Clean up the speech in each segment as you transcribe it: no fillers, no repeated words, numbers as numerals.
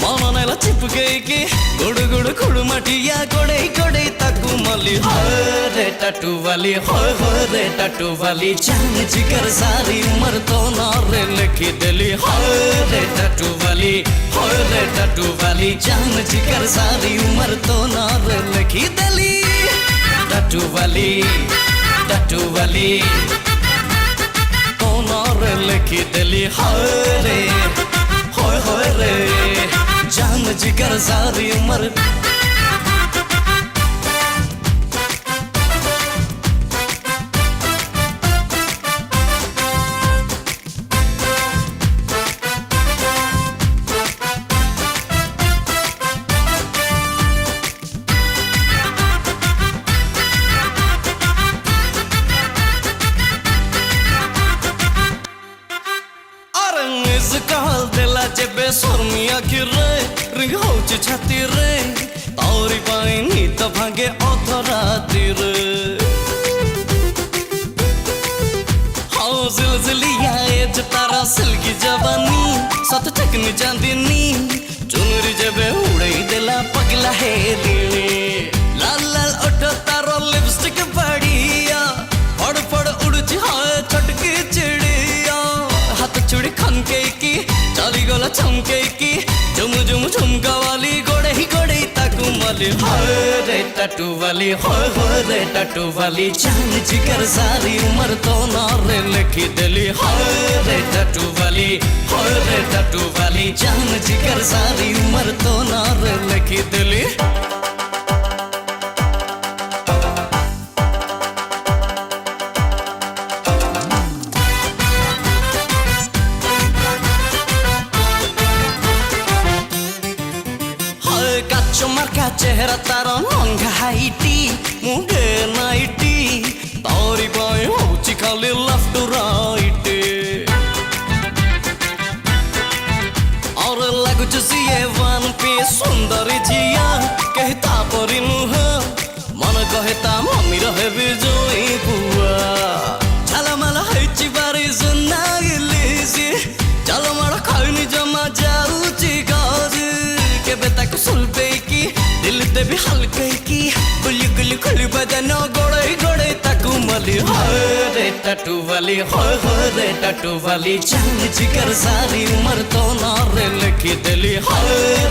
मामा नेला चिपके की गुड़ गुड़ खुड़ मटिया गोड़े गोड़े ताकू मली रे टटू वाली हो रे टटू वाली जान जिगर सारी उम्र तो ना रे लिखी दिली रे टटू वाली हो रे टटू वाली जान जिगर सारी उम्र तो ना रे लिखी दिली टटू वाली तो ना रे लिखी दिली रे हो रे जान जिगर सारी उम्र कहल देला जेबे शर्मिया की रे रिंग होची छाती रे तौरी पाइनी तो भागे अधराती रे हाँ जिलजिलिया एज तारा सिल्की जवानी सत चकनी चांदनी चुनरी जेबे उड़े देला पगला है दिले लाल लाल ओठो तारो लिपस्टिक बढ़िया फड़ फड़ उड़ची हाय छटकी चिड़िया हाथ चूड़ी खनके की चाली गला चमके की झुम झुम झुमका वाली गोड़े ही गोड़े ताकू मली रे टटू वाली हो रे टटू वाली जान जिगर सारी उम्र तो ना रे लिखी दिली रे टटू वाली हो रे टटू वाली जान जिगर सारी उम्र तो ना रे लिखी दिली चुमरका चेहरा तारा नंगा हाइटी मुंडे नाइटी तौरी बाएं होची खाली लेफ्ट राइट और लगु जुसिए वन पे सुंदरी जिया कहता परी मुह मन कहता मम्मी रहे बिजोई बुआ झालमाला हैची बारी सुन्ना गिलीसी झालमाला खाइनी जमा जाऊची गाज के बेटा को सुलबे की दिल दे भी हल्के की गुली गुली खुली बदनो गोड़े गोड़े ताकू मली रे टटू वाली हो रे टटू वाली जान जिगर सारी उम्र तो ना रे लिखी दिली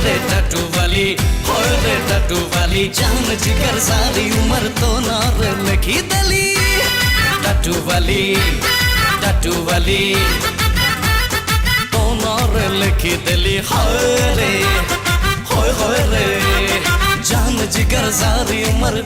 रे टटू वाली हो रे टटू वाली जान जिगर सारी उम्र तो ना रे लिखी दिली टटू वाली तो ना रे लिखी दिली रे हो रे जान जिगर सारी उम्र